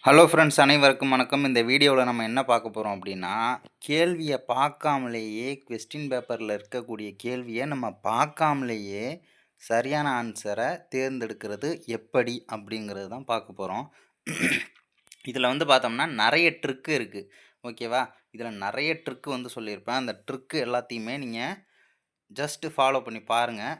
Hello friends, அனைவருக்கும் வணக்கம். இந்த வீடியோவில் நம்ம என்ன பார்க்க போகிறோம் அப்படின்னா, கேள்வியை பார்க்காமலேயே கொஸ்டின் பேப்பரில் இருக்கக்கூடிய கேள்வியை நம்ம பார்க்காமலேயே சரியான ஆன்சரை தேர்ந்தெடுக்கிறது எப்படி அப்படிங்கிறது தான் பார்க்க போகிறோம். இதில் வந்து பார்த்தோம்னா நிறைய ட்ரிக்கு இருக்குது. ஓகேவா? இதில் நிறைய ட்ரிக்கு வந்து சொல்லியிருப்பேன். அந்த ட்ரிக்கு எல்லாத்தையுமே நீங்கள் ஜஸ்ட்டு ஃபாலோ பண்ணி பாருங்கள்.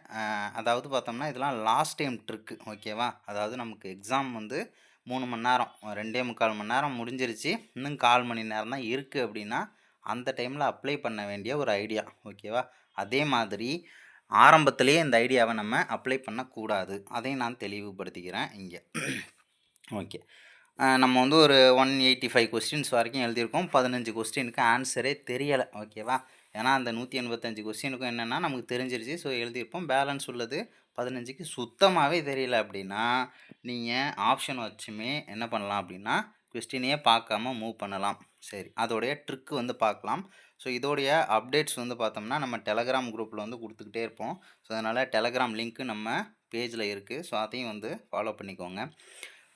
அதாவது பார்த்தோம்னா இதெல்லாம் லாஸ்ட் டைம் ட்ரிக்கு. ஓகேவா? அதாவது நமக்கு எக்ஸாம் வந்து 3 மணி நேரம் 2.25 மணி நேரம் முடிஞ்சிருச்சு. இன்னும் 1/4 மணி நேரம் தான் இருக்குது அப்படின்னா அந்த டைமில் அப்ளை பண்ண வேண்டிய ஒரு ஐடியா. ஓகேவா? அதே மாதிரி ஆரம்பத்திலேயே இந்த ஐடியாவை நம்ம அப்ளை பண்ணக்கூடாது. அதையும் நான் தெளிவுபடுத்திக்கிறேன் இங்கே. ஓகே. நம்ம வந்து ஒரு 185 கொஸ்டின்ஸ் வரைக்கும் எழுதியிருக்கோம். 15 கொஸ்டினுக்கு ஆன்சரே தெரியலை. ஓகேவா? ஏன்னா அந்த 185 கொஸ்டினுக்கும் என்னென்னா நமக்கு தெரிஞ்சிருச்சு. ஸோ எழுதியிருப்போம். பேலன்ஸ் உள்ளது 15க்கு சுத்தமாகவே தெரியல அப்படின்னா நீங்கள் ஆப்ஷன் வச்சுமே என்ன பண்ணலாம் அப்படின்னா கொஸ்டினையே பார்க்காம மூவ் பண்ணலாம். சரி, அதோடைய ட்ரிக்கு வந்து பார்க்கலாம். ஸோ இதோடைய அப்டேட்ஸ் வந்து பார்த்தோம்னா நம்ம டெலகிராம் குரூப்பில் வந்து கொடுத்துக்கிட்டே இருப்போம். ஸோ அதனால் டெலகிராம் லிங்க்கு நம்ம பேஜில் இருக்குது. ஸோ அதையும் வந்து ஃபாலோ பண்ணிக்கோங்க.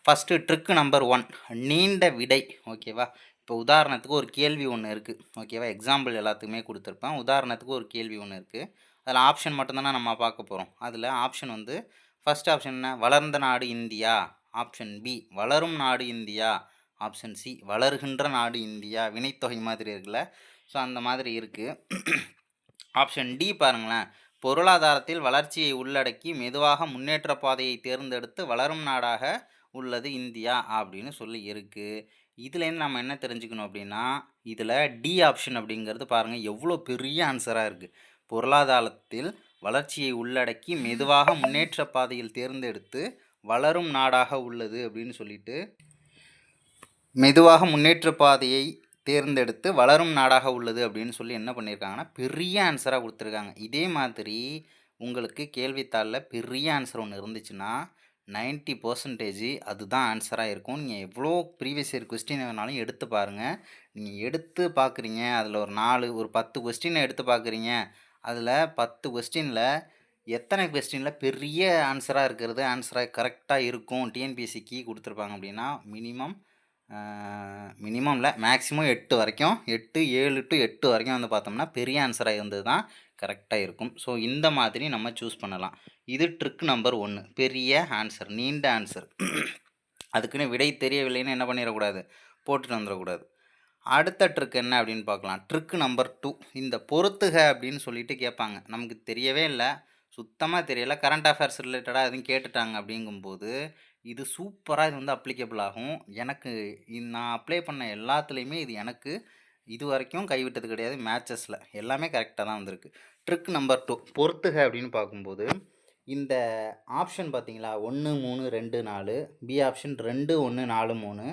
ஃபஸ்ட்டு ட்ரிக்கு நம்பர் 1, நீண்ட விடை. ஓகேவா? இப்போ உதாரணத்துக்கு ஒரு கேள்வி ஒன்று இருக்குது. ஓகேவா? எக்ஸாம்பிள் எல்லாத்துக்குமே கொடுத்துருப்பேன். உதாரணத்துக்கு ஒரு கேள்வி ஒன்று இருக்குது. அதில் ஆப்ஷன் மட்டும்தானே நம்ம பார்க்க போகிறோம். அதில் ஆப்ஷன் வந்து ஃபஸ்ட் ஆப்ஷன் என்ன? வளர்ந்த நாடு இந்தியா. ஆப்ஷன் பி வளரும் நாடு இந்தியா. ஆப்ஷன் சி வளர்கின்ற நாடு இந்தியா. வினைத்தொகை மாதிரி இருக்குல்ல, ஸோ அந்த மாதிரி இருக்குது. ஆப்ஷன் டி பாருங்களேன், பொருளாதாரத்தில் வளர்ச்சியை உள்ளடக்கி மெதுவாக முன்னேற்ற பாதையை தேர்ந்தெடுத்து வளரும் நாடாக உள்ளது இந்தியா அப்படின்னு சொல்லி இருக்குது. இதுலேருந்து நம்ம என்ன தெரிஞ்சுக்கணும் அப்படின்னா, இதில் டி ஆப்ஷன் அப்படிங்கிறது பாருங்கள் எவ்வளோ பெரிய ஆன்சராக இருக்குது. பொருளாதாரத்தில் வளர்ச்சியை உள்ளடக்கி மெதுவாக முன்னேற்ற பாதையில் தேர்ந்தெடுத்து வளரும் நாடாக உள்ளது அப்படின்னு சொல்லிட்டு மெதுவாக முன்னேற்ற பாதையை தேர்ந்தெடுத்து வளரும் நாடாக உள்ளது அப்படின்னு சொல்லி என்ன பண்ணியிருக்காங்கன்னா பெரிய ஆன்சராக கொடுத்துருக்காங்க. இதே மாதிரி உங்களுக்கு கேள்வித்தாளில் பெரிய ஆன்சர் ஒன்று இருந்துச்சுன்னா 90% அதுதான் ஆன்சராக இருக்கும். நீங்கள் எவ்வளோ ப்ரீவியஸ் இயர் கொஸ்டின் வேணாலும் எடுத்து பாருங்கள். நீங்கள் எடுத்து பார்க்குறீங்க, அதில் ஒரு 10 கொஸ்டினை எடுத்து பார்க்குறீங்க. அதில் 10 கொஸ்டினில் எத்தனை கொஸ்டினில் பெரிய ஆன்சராக இருக்கிறது ஆன்சராக கரெக்டாக இருக்கும் டிஎன்பிஎஸ்சிக்கு கொடுத்துருப்பாங்க அப்படின்னா மினிமமில் மேக்ஸிமம் 8 வரைக்கும் 7 to 8 வரைக்கும் வந்து பார்த்தோம்னா பெரிய ஆன்சராக இருந்தது தான் கரெக்டாக இருக்கும். ஸோ இந்த மாதிரி நம்ம சூஸ் பண்ணலாம். இது ட்ரிக் நம்பர் 1, பெரிய ஆன்சர், நீண்ட ஆன்சர். அதுக்குன்னு விடை தெரியவில்லைன்னு என்ன பண்ணிடக்கூடாது, போட்டுட்டு வந்துடக்கூடாது. அடுத்த ட்ரிக் என்ன அப்படின்னு பார்க்கலாம். ட்ரிக் நம்பர் 2, இந்த பொறுத்துக அப்படின்னு சொல்லிட்டு கேட்பாங்க. நமக்கு தெரியவே இல்லை, சுத்தமாக தெரியல, கரண்ட் அஃபேர்ஸ் ரிலேட்டடாக எதுவும் கேட்டுட்டாங்க அப்படிங்கும்போது இது சூப்பராக இது வந்து அப்ளிகபிள் ஆகும். எனக்கு நான் அப்ளை பண்ண எல்லாத்துலேயுமே இது எனக்கு இது வரைக்கும் கைவிட்டது கிடையாது. மேட்சஸில் எல்லாமே கரெக்டாக தான் வந்திருக்கு. ட்ரிக் நம்பர் 2, பொறுத்துக அப்படின்னு பார்க்கும்போது இந்த ஆப்ஷன் பார்த்தீங்களா, 1 3 2 4, B option 2 1 4 3,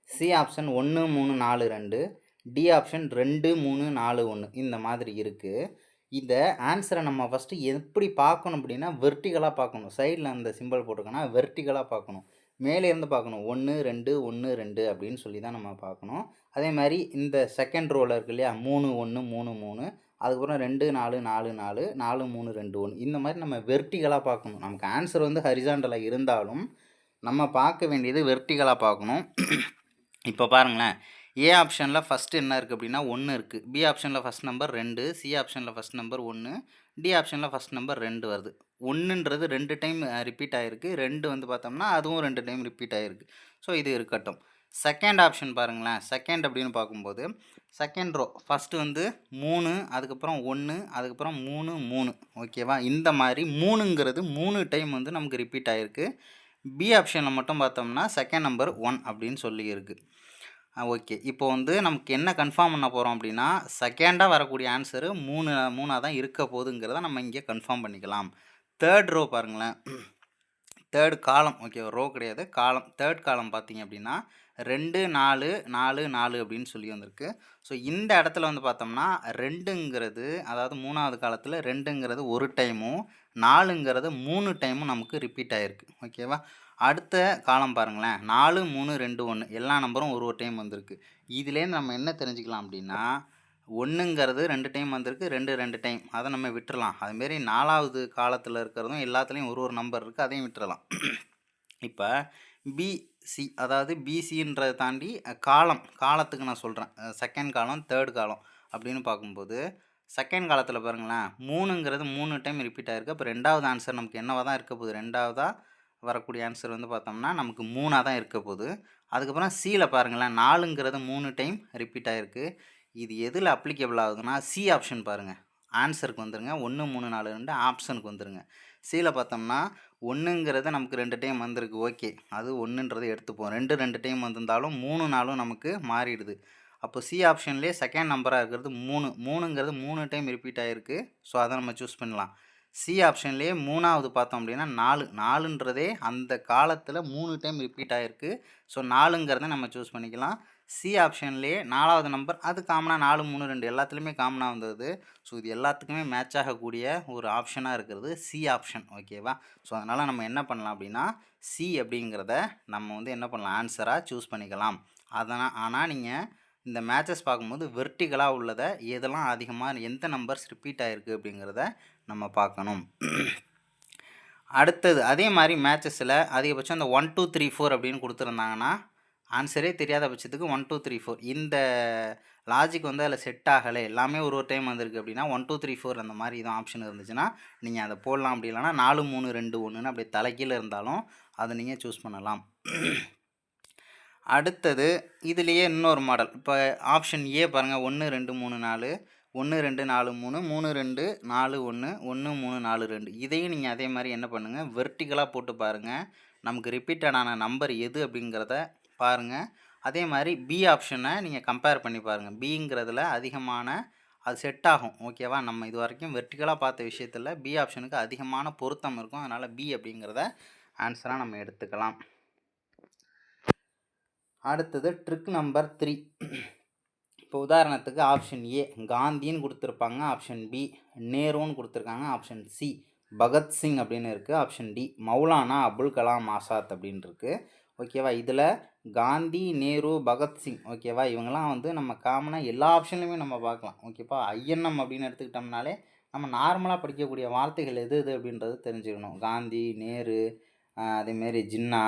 C option 1 3 4 2, D option 2 3 4 1 இந்த மாதிரி இருக்குது. இந்த ஆன்சரை நம்ம ஃபஸ்ட்டு எப்படி பார்க்கணும் அப்படின்னா வெர்டிகலாக பார்க்கணும். சைடில் அந்த சிம்பிள் போட்டிருக்கோன்னா வெர்டிகலாக பார்க்கணும். மேலே இருந்து பார்க்கணும். 1 2 1 2 அப்படின்னு சொல்லி தான் நம்ம பார்க்கணும். அதே மாதிரி இந்த செகண்ட் ரோவில் இருக்கு இல்லையா, 3 1 3 3, அதுக்கப்புறம் 2 4 4 4 4 3 2 1, இந்த மாதிரி நம்ம வெர்டிகலாக பார்க்கணும். நமக்கு ஆன்சர் வந்து ஹரிசாண்டலாக இருந்தாலும் நம்ம பார்க்க வேண்டியது வெர்டிகலாக பார்க்கணும். இப்போ பாருங்களேன், ஏ ஆப்ஷனில் ஃபஸ்ட்டு என்ன இருக்குது அப்படின்னா 1 இருக்குது. பி ஆப்ஷனில் ஃபஸ்ட் நம்பர் 2, சி ஆப்ஷனில் ஃபஸ்ட் நம்பர் 1, டி ஆப்ஷனில் ஃபஸ்ட் நம்பர் 2 வருது. 1ன்றது 2 டைம் ரிப்பீட் ஆகிருக்கு. 2 வந்து பார்த்தோம்னா அதுவும் 2 டைம் ரிப்பீட் ஆகிருக்கு. ஸோ இது இருக்கட்டும். செகண்ட் ஆப்ஷன் பாருங்களேன். செகண்ட் அப்படின்னு பார்க்கும்போது செகண்ட் ரோ ஃபஸ்ட்டு வந்து 3, அதுக்கப்புறம் 1, அதுக்கப்புறம் 3 3. ஓகேவா? இந்த மாதிரி 3ங்கிறது 3 டைம் வந்து நமக்கு ரிப்பீட் ஆகிருக்கு. பி ஆப்ஷனில் மட்டும் பார்த்தோம்னா செகண்ட் நம்பர் 1 அப்படின்னு சொல்லி இருக்குது. ஓகே, இப்போ வந்து நமக்கு என்ன கன்ஃபார்ம் பண்ண போகிறோம் அப்படின்னா செகண்டாக வரக்கூடிய ஆன்சரு 3 தான் இருக்க போகுதுங்கிறத நம்ம இங்கே கன்ஃபார்ம் பண்ணிக்கலாம். தேர்ட் ரோ பாருங்களேன், தேர்ட் காலம். ஓகே, ரோ கிடையாது, காலம். தேர்ட் காலம் பார்த்தீங்க அப்படின்னா 2 4 4 4 அப்படின்னு சொல்லி வந்திருக்கு. ஸோ இந்த இடத்துல வந்து பார்த்தோம்னா 2ங்கிறது, அதாவது 3வது காலத்தில் 2ங்கிறது ஒரு டைமும் 4ங்கிறது 3 டைமும் நமக்கு ரிப்பீட் ஆகிருக்கு. ஓகேவா? அடுத்த காலம் பாருங்களேன், 4 3 2 1, எல்லா நம்பரும் ஒரு டைம் வந்திருக்கு. இதுலேருந்து நம்ம என்ன தெரிஞ்சுக்கலாம் அப்படின்னா 1ங்கிறது 2 டைம் வந்திருக்கு, 2 டைம், அதை நம்ம விட்டுறலாம். அதுமாரி 4வது காலத்தில் இருக்கிறதும் எல்லாத்துலேயும் ஒரு நம்பர் இருக்குது, அதையும் விட்டுறலாம். இப்போ பி சி அதாவது பிசின்றத தாண்டி காலத்துக்கு நான் சொல்கிறேன். செகண்ட் காலம், தேர்ட் காலம் அப்படின்னு பார்க்கும்போது, செகண்ட் காலத்தில் பாருங்களேன், 3ங்கிறது 3 டைம் ரிப்பீட் ஆயிருக்கு. அப்போ 2வது ஆன்சர் நமக்கு என்னவா தான் இருக்க போகுது? 2வதா வரக்கூடிய ஆன்சர் வந்து பார்த்தோம்னா, நமக்கு 3ஆ தான் இருக்க போகுது. அதுக்கப்புறம் சில பாருங்களேன், 4ங்கிறது 3 டைம் ரிப்பீட் ஆயிருக்கு. இது எதில் அப்ளிகபிள் ஆகுதுன்னா, சி ஆப்ஷன் பாருங்கள். ஆன்சருக்கு வந்துருங்க. 1, 3, 4, 2 ஆப்ஷனுக்கு வந்துருங்க. சில பார்த்தோம்னா 1ங்கிறது நமக்கு 2 டைம் வந்திருக்கு. ஓகே. அது 1ன்றத எடுத்துப்போம். 2 டைம் வந்திருந்தாலும் 3, 4ம் நமக்கு மாறிடுது. அப்போ சி ஆப்ஷன்லேயே செகண்ட் நம்பராக இருக்கிறது 3ங்கிறது 3 டைம் ரிப்பீட் ஆகிருக்கு. ஸோ அதை நம்ம சூஸ் பண்ணலாம். சி ஆப்ஷன்லேயே 3வது பார்த்தோம் அப்படின்னா 4ன்றதே அந்த காலத்தில் 3 டைம் ரிப்பீட் ஆகிருக்கு. ஸோ 4ங்கிறத நம்ம சூஸ் பண்ணிக்கலாம். சி ஆப்ஷன்லேயே 4வது நம்பர் அது காமனாக 4, 3, 2 எல்லாத்துலேயுமே காமனாக வந்தது. ஸோ இது எல்லாத்துக்குமே மேட்ச் ஆகக்கூடிய ஒரு ஆப்ஷனாக இருக்கிறது சி ஆப்ஷன். ஓகேவா? ஸோ அதனால் நம்ம என்ன பண்ணலாம் அப்படின்னா, சி அப்படிங்கிறத நம்ம வந்து என்ன பண்ணலாம், ஆன்சராக சூஸ் பண்ணிக்கலாம். ஆனால் நீங்கள் இந்த மேட்சஸ் பார்க்கும்போது வெர்டிகலாக உள்ளதை எதெல்லாம் அதிகமாக எந்த நம்பர்ஸ் ரிப்பீட் ஆகிருக்கு அப்படிங்கிறத நம்ம பார்க்கணும். அடுத்தது அதே மாதிரி மேட்சஸில் அதிகபட்சம் இந்த 1, 2, 3, 4 அப்படின்னு கொடுத்துருந்தாங்கன்னா, ஆன்சரே தெரியாத பட்சத்துக்கு 1, 2, 3, 4 இந்த லாஜிக் வந்து அதில் செட் ஆகலை, எல்லாமே ஒரு டைம் வந்திருக்கு அப்படின்னா 1, 2, 3, 4 அந்த மாதிரி எதுவும் ஆப்ஷன் இருந்துச்சுன்னா நீங்கள் அதை போடலாம். அப்படி இல்லைனா 4, 3, 2, 1ன்னு அப்படி தலைகீழ இருந்தாலும் அதை நீங்கள் சூஸ் பண்ணலாம். அடுத்தது இதுலேயே இன்னொரு மாடல். இப்போ ஆப்ஷன் ஏ பாருங்கள், 1, 2, 3, 4, 1, 2, 4, 3, 3, 2, 4, 1, 1, 3, 4, 2 இதையும் நீங்கள் அதே மாதிரி என்ன பண்ணுங்கள், வெர்டிகலாக போட்டு பாருங்கள். நமக்கு ரிப்பீட்டடான நம்பர் எது அப்படிங்கிறத பாருங்கள். அதே மாதிரி பி ஆப்ஷனை நீங்கள் கம்பேர் பண்ணி பாருங்கள். பிங்கிறதுல அதிகமான அது செட் ஆகும். ஓகேவா? நம்ம இது வரைக்கும் வெர்டிகலாக பார்த்த விஷயத்தில் பி ஆப்ஷனுக்கு அதிகமான பொருத்தம் இருக்கும். அதனால் பி அப்படிங்கிறத ஆன்சராக நம்ம எடுத்துக்கலாம். அடுத்தது ட்ரிக் நம்பர் 3. இப்போ உதாரணத்துக்கு ஆப்ஷன் ஏ காந்தின்னு கொடுத்துருப்பாங்க, ஆப்ஷன் பி நேருன்னு கொடுத்துருக்காங்க, ஆப்ஷன் சி பகத்சிங் அப்படின்னு இருக்குது, ஆப்ஷன் டி மௌலானா அபுல் கலாம் ஆசாத் அப்படின்னு இருக்குது. ஓகேவா? இதில் காந்தி, நேரு, பகத்சிங் ஓகேவா, இவங்கெல்லாம் வந்து நம்ம காமனாக எல்லா ஆப்ஷன்லையுமே நம்ம பார்க்கலாம். ஓகேப்பா? ஐஎன்எம் அப்படின்னு எடுத்துக்கிட்டோம்னாலே நம்ம நார்மலாக படிக்கக்கூடிய வார்த்தைகள் எது எது அப்படின்றது தெரிஞ்சுக்கணும். காந்தி, நேரு, அதேமாரி ஜின்னா,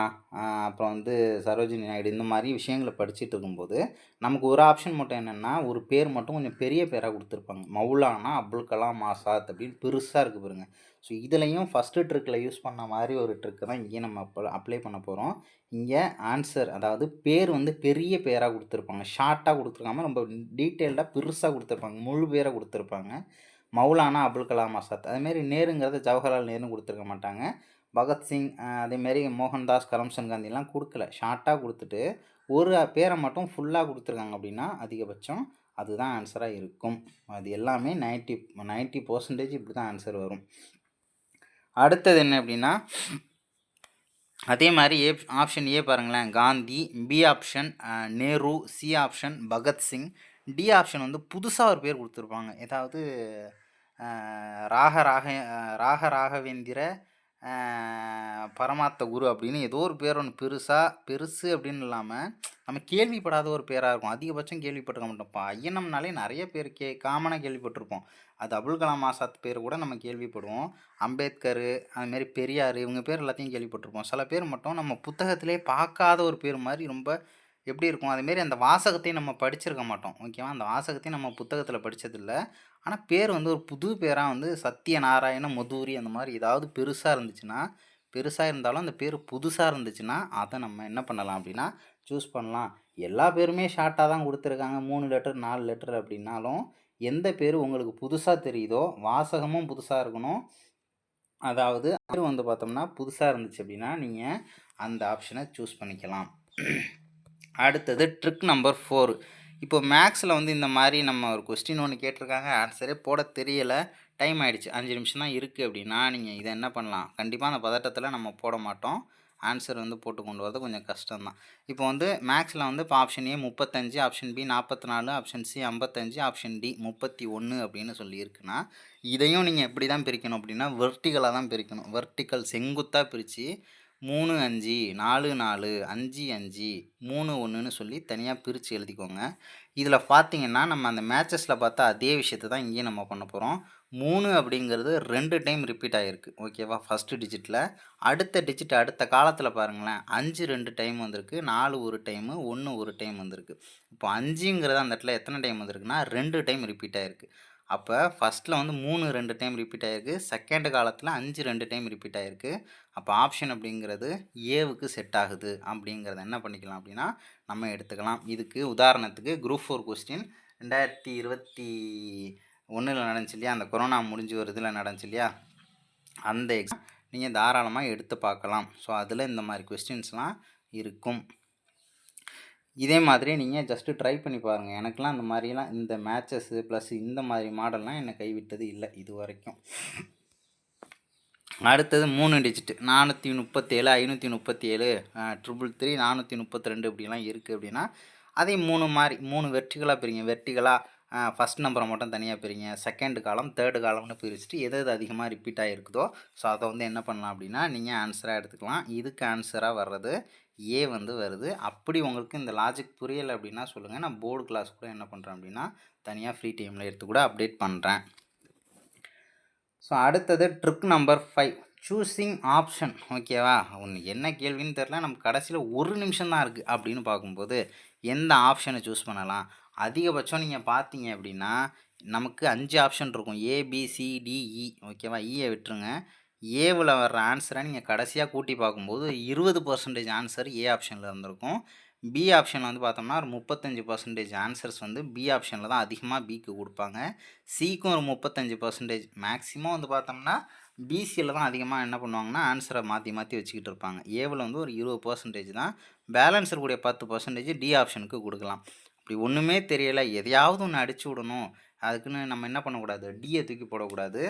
அப்புறம் வந்து சரோஜினி நாயுடு இந்த மாதிரி விஷயங்களை படிச்சுட்டு இருக்கும்போது நமக்கு ஒரு ஆப்ஷன் மட்டும் என்னென்னா, ஒரு பேர் மட்டும் கொஞ்சம் பெரிய பேராக கொடுத்துருப்பாங்க. மௌலானா அபுல் கலாம் ஆசாத் அப்படின்னு பெருசாக இருக்குது பாருங்க. ஸோ இதுலேயும் ஃபஸ்ட்டு ட்ரிக்கில் யூஸ் பண்ண மாதிரி ஒரு ட்ரிக்கு தான் இங்கேயும் நம்ம அப்ளை பண்ண போகிறோம். இங்கே ஆன்சர் அதாவது பேர் வந்து பெரிய பேராக கொடுத்துருப்பாங்க, ஷார்ட்டாக கொடுத்துருக்காம ரொம்ப டீட்டெயில்டாக பெருசாக கொடுத்துருப்பாங்க, முழு பேரை கொடுத்துருப்பாங்க. மௌலானா அபுல் கலாம் ஆசாத். அதுமாரி நேருங்கிறது ஜவஹர்லால் நேருன்னு கொடுத்துருக்க மாட்டாங்க. பகத்சிங், அதேமாரி மோகன்தாஸ் கரம்சந்த் காந்திலாம் கொடுக்கல, ஷார்ட்டாக கொடுத்துட்டு ஒரு பேரை மட்டும் ஃபுல்லாக கொடுத்துருக்காங்க அப்படின்னா அதிகபட்சம் அதுதான் ஆன்சராக இருக்கும். அது எல்லாமே 90% இப்படி தான் ஆன்சர் வரும். அடுத்தது என்ன அப்படின்னா, அதே மாதிரி ஆப்ஷன் ஏ பாருங்களேன், Gandhi, B option Nehru, C option Bhagat Singh, D option வந்து புதுசாக ஒரு பேர் கொடுத்துருப்பாங்க. ஏதாவது ராகவேந்திர பரமாத்த குரு அப்படின்னு ஏதோ ஒரு பேர் ஒன்று பெருசு அப்படின்னு இல்லாமல் நம்ம கேள்விப்படாத ஒரு பேராக இருக்கும். அதிகபட்சம் கேள்விப்பட்டிருக்க மாட்டோம்ப்பா. ஐஎன்எம்னாலே நிறைய பேர் காமனாக கேள்விப்பட்டிருப்போம். அது அபுல் கலாம் ஆசாத் பேர் கூட நம்ம கேள்விப்படுவோம். அம்பேத்கர், அதுமாரி பெரியார், இவங்க பேர் எல்லாத்தையும் கேள்விப்பட்டிருப்போம். சில பேர் மட்டும் நம்ம புத்தகத்திலே பார்க்காத ஒரு பேர் மாதிரி ரொம்ப எப்படி இருக்கும், அதுமாரி அந்த வாசகத்தையும் நம்ம படிச்சிருக்க மாட்டோம். ஓகேவா? அந்த வாசகத்தையும் நம்ம புத்தகத்தில் படித்ததில்லை. ஆனால் பேர் வந்து ஒரு புது பேராக வந்து சத்யநாராயண மதுரி அந்த மாதிரி ஏதாவது பெருசாக இருந்துச்சுன்னா, பெருசாக இருந்தாலும் அந்த பேர் புதுசாக இருந்துச்சுன்னா அதை நம்ம என்ன பண்ணலாம் அப்படின்னா சூஸ் பண்ணலாம். எல்லா பேருமே ஷார்ட்டாக தான் கொடுத்துருக்காங்க, 3 லெட்டர் 4 லெட்டர் அப்படின்னாலும் எந்த பேர் உங்களுக்கு புதுசாக தெரியுதோ, வாசகமும் புதுசாக இருக்கணும், அதாவது பேர் வந்து பார்த்தோம்னா புதுசாக இருந்துச்சு அப்படின்னா நீங்கள் அந்த ஆப்ஷனை சூஸ் பண்ணிக்கலாம். அடுத்தது ட்ரிக் நம்பர் 4. இப்போ மேக்ஸில் வந்து இந்த மாதிரி நம்ம ஒரு கொஸ்டின் ஒன்று கேட்டிருக்காங்க, ஆன்சரே போட தெரியலை, டைம் ஆகிடுச்சு, 5 நிமிஷம் தான் இருக்குது அப்படின்னா நீங்கள் இதை என்ன பண்ணலாம், கண்டிப்பாக அந்த பதட்டத்தில் நம்ம போட மாட்டோம், ஆன்சர் வந்து போட்டு கொண்டு வரது கொஞ்சம் கஷ்டம்தான். இப்போ வந்து மேக்ஸில் வந்து இப்போ option A 35, option B 44, option C 55, option D 31 அப்படின்னு சொல்லியிருக்குன்னா இதையும் நீங்கள் எப்படி தான் பிரிக்கணும் அப்படின்னா வெர்டிகலாக தான் பிரிக்கணும். வெர்டிக்கல் செங்குத்தாக பிரித்து 3, 5, 4, 4, 5, 5, 3, 1ன்னு சொல்லி தனியாக பிரித்து எழுதிக்கோங்க. இதில் பார்த்தீங்கன்னா நம்ம அந்த மேட்சஸில் பார்த்தா அதே விஷயத்தை தான் இங்கேயும் நம்ம பண்ண போகிறோம். 3 அப்படிங்கிறது 2 டைம் ரிப்பீட் ஆகிருக்கு. ஓகேவா? ஃபஸ்ட்டு டிஜிட்டில். அடுத்த டிஜிட் அடுத்த காலத்தில் பாருங்களேன், 5 2 டைம் வந்திருக்கு, 4 ஒரு டைமு, 1 ஒரு டைம் வந்திருக்கு. இப்போ 5ங்கிறது அந்த இடத்துல எத்தனை டைம் வந்திருக்குன்னா 2 டைம் ரிப்பீட் ஆகிருக்கு. அப்போ ஃபஸ்ட்டில் வந்து 3 2 டைம் ரிப்பீட் ஆகிருக்கு, செகண்ட் காலத்தில் 5 2 டைம் ரிப்பீட் ஆகிருக்கு. அப்போ ஆப்ஷன் அப்படிங்கிறது ஏவுக்கு செட் ஆகுது அப்படிங்கிறத என்ன பண்ணிக்கலாம் அப்படின்னா நம்ம எடுத்துக்கலாம். இதுக்கு உதாரணத்துக்கு குரூப் 4 கொஸ்டின் 2021 நடந்துச்சு இல்லையா, அந்த கொரோனா முடிஞ்சு ஒரு இதில் நடந்துச்சு இல்லையா, அந்த எக்ஸாம் நீங்கள் தாராளமாக எடுத்து பார்க்கலாம். ஸோ அதில் இந்த மாதிரி கொஸ்டின்ஸ்லாம் இருக்கும். இதே மாதிரி நீங்கள் ஜஸ்ட்டு ட்ரை பண்ணி பாருங்கள். எனக்கெலாம் இந்த மாதிரிலாம் இந்த மேட்சஸ்ஸு ப்ளஸ் இந்த மாதிரி மாடல்லாம் என்னை கைவிட்டது இல்லை இது வரைக்கும். அடுத்தது 3 டிஜிட்டு 437 537 333 432 இப்படிலாம் இருக்குது அப்படின்னா அதையும் 3 மாதிரி 3 வெர்டிகலாக பிரிங்க. வெர்டிகலாக ஃபஸ்ட் நம்பரை மட்டும் தனியாக பிரிங்க, செகண்ட் காலம் தேர்டு காலம்னு பிரிச்சுட்டு எது எது அதிகமாக ரிப்பீட் ஆகிருக்குதோ ஸோ அதை வந்து என்ன பண்ணலாம் அப்படின்னா நீங்கள் ஆன்சராக எடுத்துக்கலாம். இதுக்கு ஆன்சராக வர்றது ஏ வந்து வருது. அப்படி உங்களுக்கு இந்த லாஜிக் புரியலை அப்படின்னா சொல்லுங்கள், நான் போர்டு கிளாஸ் கூட என்ன பண்ணுறேன் அப்படின்னா தனியாக ஃப்ரீ டைமில் எடுத்து கூட அப்டேட் பண்ணுறேன். ஸோ அடுத்தது ட்ரிக் நம்பர் 5 சூஸிங் ஆப்ஷன். ஓகேவா? ஒன்று என்ன கேள்வின்னு தெரில, நம்ம கடைசியில் ஒரு நிமிஷம் தான் இருக்குது அப்படின்னு பார்க்கும்போது எந்த ஆப்ஷனை சூஸ் பண்ணலாம்? அதிகபட்சம் நீங்கள் பார்த்தீங்க அப்படின்னா நமக்கு 5 ஆப்ஷன் இருக்கும், ஏபிசிடிஇ. ஓகேவா? ஈயை விட்டுருங்க. ஏவில் வர்ற ஆன்சரை நீங்கள் கடைசியாக கூட்டி பார்க்கும்போது 20% ஆன்சர் ஏ ஆப்ஷனில் இருந்திருக்கும். பி ஆப்ஷனில் வந்து பார்த்தோம்னா ஒரு 35% ஆன்சர்ஸ் வந்து பி ஆப்ஷனில் தான் அதிகமாக பிக்கு கொடுப்பாங்க. சிக்கும் ஒரு 35%. மேக்ஸிமம் வந்து பார்த்தோம்னா பிசியில் தான் அதிகமாக என்ன பண்ணுவாங்கன்னா ஆன்சரை மாற்றி மாற்றி வச்சுக்கிட்டு இருப்பாங்க. ஏவில் வந்து ஒரு 20% தான். பேலன்ஸ் இருக்கக்கூடிய 10% டி ஆப்ஷனுக்கு கொடுக்கலாம். அப்படி ஒன்றுமே தெரியலை, எதையாவது ஒன்று அடிச்சு விடணும், அதுக்குன்னு நம்ம என்ன பண்ணக்கூடாது, டியை தூக்கி போடக்கூடாது,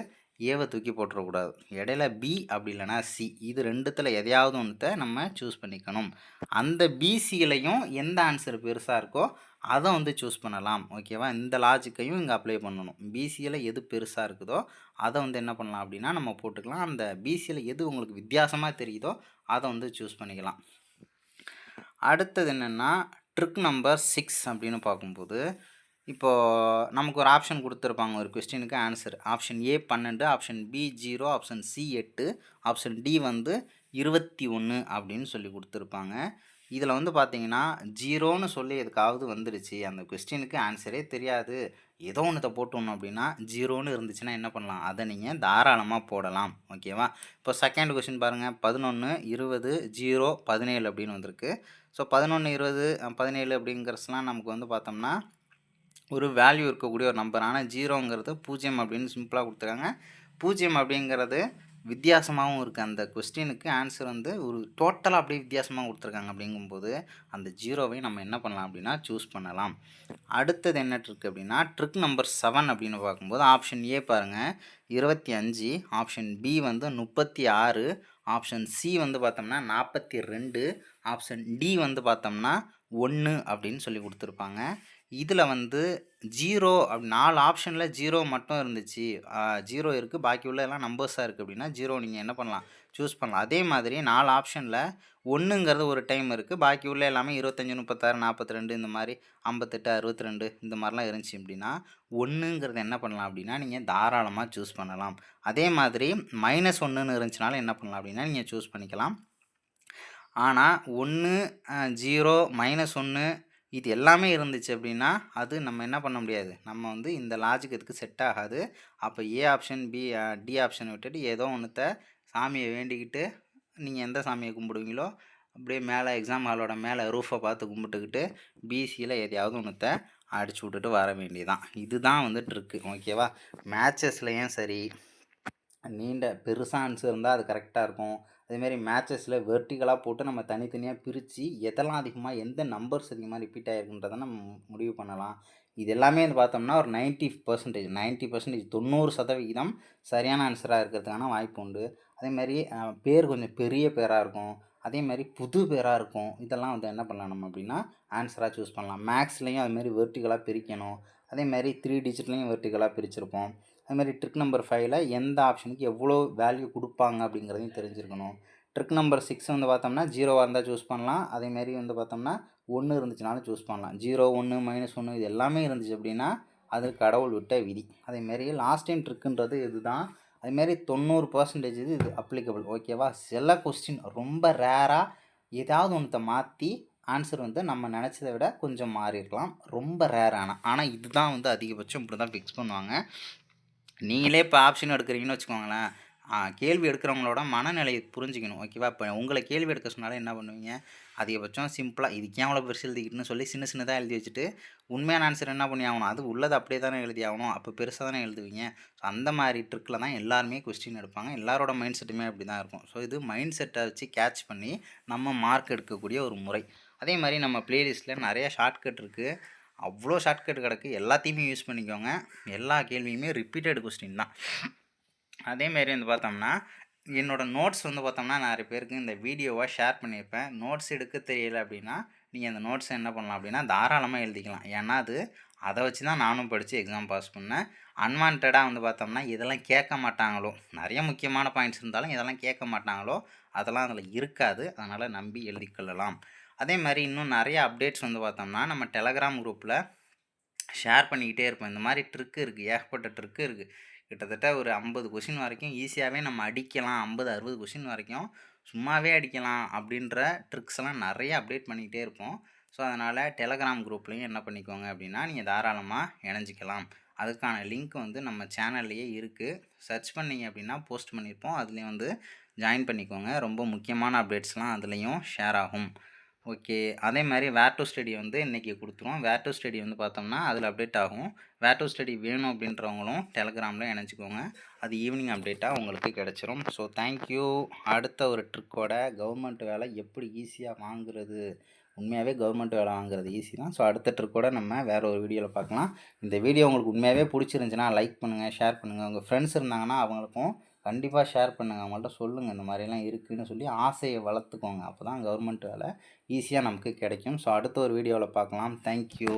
ஏவை தூக்கி போட்டுறக்கூடாது. இடையில பி அப்படி இல்லைனா சி, இது ரெண்டுத்தில் எதையாவது ஒன்றத்தை நம்ம சூஸ் பண்ணிக்கணும். அந்த பிசியிலையும் எந்த ஆன்சர் பெருசாக இருக்கோ அதை வந்து சூஸ் பண்ணலாம். ஓகேவா? இந்த லாஜிக்கையும் இங்கே அப்ளை பண்ணணும். பிசியில் எது பெருசாக இருக்குதோ அதை வந்து என்ன பண்ணலாம் அப்படின்னா நம்ம போட்டுக்கலாம். அந்த பிசியில் எது உங்களுக்கு வித்தியாசமாக தெரியுதோ அதை வந்து சூஸ் பண்ணிக்கலாம். அடுத்தது என்னென்னா ட்ரிக் நம்பர் 6 அப்படின்னு பார்க்கும்போது இப்போது நமக்கு ஒரு ஆப்ஷன் கொடுத்துருப்பாங்க, ஒரு கொஸ்டினுக்கு answer. Option A 12, option B 0, option C 8, option D வந்து 21 அப்படின்னு சொல்லி கொடுத்துருப்பாங்க. இதில் வந்து பார்த்தீங்கன்னா 0ன்னு சொல்லி எதுக்காவது வந்துடுச்சு, அந்த கொஸ்டினுக்கு ஆன்சரே தெரியாது, ஏதோ ஒன்றத்தை போட்டணும் அப்படின்னா 0ன்னு இருந்துச்சுன்னா என்ன பண்ணலாம், அதை நீங்கள் தாராளமாக போடலாம். ஓகேவா? இப்போ செகண்ட் கொஸ்டின் பாருங்கள், 11 20 0 17 அப்படின்னு வந்திருக்கு. ஸோ 11 20 17 அப்படிங்கிறதுலாம் நமக்கு வந்து பார்த்தோம்னா ஒரு வேல்யூ இருக்கக்கூடிய ஒரு நம்பர். ஆனால் 0ங்கிறது 0 அப்படின்னு சிம்பிளாக கொடுத்துருக்காங்க. 0 அப்படிங்கிறது வித்தியாசமாகவும் இருக்குது. அந்த கொஸ்டினுக்கு ஆன்சர் வந்து ஒரு டோட்டலாக அப்படியே வித்தியாசமாக கொடுத்துருக்காங்க. அப்படிங்கும்போது அந்த 0வை நம்ம என்ன பண்ணலாம் அப்படின்னா சூஸ் பண்ணலாம். அடுத்தது என்ன ட்ரிக் அப்படின்னா ட்ரிக் நம்பர் 7 அப்படின்னு பார்க்கும்போது ஆப்ஷன் ஏ பாருங்கள் 25, ஆப்ஷன் பி வந்து 36, ஆப்ஷன் சி வந்து பார்த்தோம்னா 42, ஆப்ஷன் டி வந்து பார்த்தோம்னா 1 அப்படின்னு சொல்லி கொடுத்துருப்பாங்க. இதில் வந்து 0 4 ஆப்ஷனில் 0 மட்டும் இருந்துச்சு, 0 இருக்குது, பாக்கி உள்ள எல்லாம் நம்பர்ஸாக இருக்குது அப்படின்னா 0 நீங்கள் என்ன பண்ணலாம் சூஸ் பண்ணலாம். அதே மாதிரி 4 ஆப்ஷனில் 1ங்கிறது ஒரு டைம் இருக்குது, பாக்கி உள்ள எல்லாமே 25 36 42 இந்த மாதிரி 58 62 இந்த மாதிரிலாம் இருந்துச்சு அப்படின்னா 1ங்கிறது என்ன பண்ணலாம் அப்படின்னா நீங்கள் தாராளமாக சூஸ் பண்ணலாம். அதே மாதிரி -1ன்னு இருந்துச்சுனாலும் என்ன பண்ணலாம் அப்படின்னா நீங்கள் சூஸ் பண்ணிக்கலாம். ஆனால் 1 0 -1 இது எல்லாமே இருந்துச்சு அப்படின்னா அது நம்ம என்ன பண்ண முடியாது, நம்ம வந்து இந்த லாஜிக் இதுக்கு செட் ஆகாது. அப்போ A option B D option விட்டுட்டு ஏதோ ஒன்றத்தை சாமியை வேண்டிக்கிட்டு நீங்கள் எந்த சாமியை கும்பிடுவீங்களோ அப்படியே மேலே எக்ஸாம் ஹாலோட மேலே ரூஃபை பார்த்து கும்பிட்டுக்கிட்டு பிசியில் எதையாவது ஒன்றத்தை அடிச்சு விட்டுட்டு வர வேண்டியதான். இதுதான் வந்து ட்ரிக்கு. ஓகேவா? மேட்சஸ்லையும் சரி, நீண்ட பெருசாக ஆன்சர் இருந்தால் அது கரெக்டாக இருக்கும். அதேமாரி மேட்சஸில் வெர்டிகலாக போட்டு நம்ம தனித்தனியாக பிரித்து எதெல்லாம் அதிகமாக எந்த நம்பர்ஸ் அதிகமாக ரிப்பீட் ஆகிருக்குன்றதை நம்ம முடிவு பண்ணலாம். இது எல்லாமே வந்து பார்த்தோம்னா ஒரு 90% 90% சரியான ஆன்சராக இருக்கிறதுக்கான வாய்ப்பு உண்டு. அதேமாதிரி பேர் கொஞ்சம் பெரிய பேராக இருக்கும், அதேமாதிரி புது பேராக இருக்கும். இதெல்லாம் வந்து என்ன பண்ணலாம் நம்ம அப்படின்னா ஆன்சராக சூஸ் பண்ணலாம். மேக்ஸ்லேயும் அதுமாரி வெர்டிகலாக பிரிக்கணும். அதேமாதிரி 3 டிஜிட்லேயும் வெர்டிகலாக பிரிச்சிருப்போம். அதுமாதிரி ட்ரிக் நம்பர் 5ல் எந்த ஆப்ஷனுக்கு எவ்வளோ வேல்யூ கொடுப்பாங்க அப்படிங்கிறதையும் தெரிஞ்சிருக்கணும். ட்ரிக் நம்பர் 6 வந்து பார்த்தோம்னா 0வாக இருந்தால் சூஸ் பண்ணலாம். அதேமாரி வந்து பார்த்தோம்னா 1 இருந்துச்சுனாலும் சூஸ் பண்ணலாம். 0 1 -1 இது எல்லாமே இருந்துச்சு அப்படின்னா அது கடவுள் விட்ட விதி. அதேமாரி லாஸ்ட் டைம் ட்ரிக்குன்றது இதுதான். அதுமாரி 90% இது அப்ளிகபிள். ஓகேவா? சில கொஸ்டின் ரொம்ப ரேராக ஏதாவது ஒன்றத்தை மாற்றி ஆன்சர் வந்து நம்ம நினச்சதை விட கொஞ்சம் மாறி இருக்கலாம். ரொம்ப ரேர் ஆனால் இதுதான் வந்து அதிகபட்சம் இப்படி தான் ஃபிக்ஸ் பண்ணுவாங்க. நீங்களே இப்போ ஆப்ஷன் எடுக்கிறீங்கன்னு வச்சுக்கோங்களேன், கேள்வி எடுக்கிறவங்களோட மனநிலையை புரிஞ்சுக்கணும். ஓகேவா? இப்போ உங்களை கேள்வி எடுக்க சொன்னாலும் என்ன பண்ணுவீங்க, அதிகபட்சம் சிம்பிளாக இதுக்கு ஏன் அவ்வளோ பெருசு எழுதிக்கிட்டுன்னு சொல்லி சின்ன சின்னதாக எழுதி வச்சுட்டு உண்மையான ஆன்சர் என்ன பண்ணி ஆகணும், அது உள்ளது அப்படியே தானே எழுதி ஆகணும். அப்போ பெருசாக தானே எழுதுவீங்க. ஸோ அந்த மாதிரி ட்ரிக்கில் தான் எல்லாருமே கொஸ்டின் எடுப்பாங்க. எல்லாரோட மைண்ட் செட்டுமே அப்படி தான் இருக்கும். ஸோ இது மைண்ட் செட்டை வச்சு கேட்ச் பண்ணி நம்ம மார்க் எடுக்கக்கூடிய ஒரு முறை. அதே மாதிரி நம்ம ப்ளேலிஸ்ட்டில் நிறைய ஷார்ட்கட் இருக்குது. அவ்வளோ ஷார்ட்கட் கிடக்கு. எல்லாத்தையுமே யூஸ் பண்ணிக்கோங்க. எல்லா கேள்வியுமே ரிப்பீட்டட் கொஸ்டின் தான். அதேமாரி வந்து பார்த்தோம்னா என்னோடய நோட்ஸ் வந்து பார்த்தோம்னா நிறைய பேருக்கு இந்த வீடியோவை ஷேர் பண்ணியிருப்பேன். நோட்ஸ் எடுக்க தெரியல அப்படின்னா நீங்கள் அந்த நோட்ஸை என்ன பண்ணலாம் அப்படின்னா தாராளமாக எழுதிக்கலாம். ஏன்னா அதை வச்சு தான் நானும் படித்து எக்ஸாம் பாஸ் பண்ணேன். அன்வான்டாக வந்து பார்த்தோம்னா இதெல்லாம் கேட்க மாட்டாங்களோ, நிறைய முக்கியமான பாயிண்ட்ஸ் இருந்தாலும் இதெல்லாம் கேட்க மாட்டாங்களோ அதெல்லாம் அதில் இருக்காது. அதனால் நம்பி எழுதிக்கொள்ளலாம். அதே மாதிரி இன்னும் நிறைய அப்டேட்ஸ் வந்து பார்த்தோம்னா நம்ம டெலகிராம் குரூப்பில் ஷேர் பண்ணிக்கிட்டே இருப்போம். இந்த மாதிரி ட்ரிக்கு இருக்குது, ஏகப்பட்ட ட்ரிக்கு இருக்குது. கிட்டத்தட்ட ஒரு 50 கொஷின் வரைக்கும் ஈஸியாகவே நம்ம அடிக்கலாம். 50, 60 கொஷின் வரைக்கும் சும்மாவே அடிக்கலாம் அப்படின்ற ட்ரிக்ஸ் எல்லாம் நிறைய அப்டேட் பண்ணிக்கிட்டே இருப்போம். ஸோ அதனால் டெலகிராம் குரூப்லேயும் என்ன பண்ணிக்கோங்க அப்படின்னா நீங்கள் தாராளமாக இணைஞ்சிக்கலாம். அதுக்கான லிங்க் வந்து நம்ம சேனல்லையே இருக்குது. சர்ச் பண்ணிங்க அப்படின்னா போஸ்ட் பண்ணியிருப்போம். அதுலேயும் வந்து ஜாயின் பண்ணிக்கோங்க. ரொம்ப முக்கியமான அப்டேட்ஸ்லாம் அதுலேயும் ஷேர் ஆகும். ஓகே. அதே மாதிரி வேர் டு ஸ்டடி வந்து இன்றைக்கி கொடுத்துருவோம். வேர் டு ஸ்டடி வந்து பார்த்தோம்னா அதில் அப்டேட் ஆகும். வேர் டு ஸ்டடி வேணும் அப்படின்றவங்களும் டெலகிராமில் இணைச்சிக்கோங்க. அது ஈவினிங் அப்டேட்டாக உங்களுக்கு கிடச்சிரும். So thank you. அடுத்த ஒரு ட்ரிக்கோட கவர்மெண்ட் வேலை எப்படி ஈஸியாக வாங்குறது, உண்மையாகவே கவர்மெண்ட் வேலை வாங்குறது ஈஸி தான். ஸோ அடுத்த ட்ரிக்கோட நம்ம வேறு ஒரு வீடியோவில் பார்க்கலாம். இந்த வீடியோ உங்களுக்கு உண்மையாகவே பிடிச்சிருந்துச்சின்னா லைக் பண்ணுங்கள், ஷேர் பண்ணுங்கள். உங்கள் ஃப்ரெண்ட்ஸ் இருந்தாங்கன்னா அவங்களுக்கும் கண்டிப்பாக ஷேர் பண்ணுங்கள். அவங்கள்ட்ட சொல்லுங்கள் இந்த மாதிரிலாம் இருக்குதுன்னு சொல்லி ஆசையை வளர்த்துக்கோங்க. அப்போ தான் கவர்மெண்ட் வேலை ஈஸியாக நமக்கு கிடைக்கும். ஸோ அடுத்த ஒரு வீடியோவில் பார்க்கலாம். தேங்க்யூ.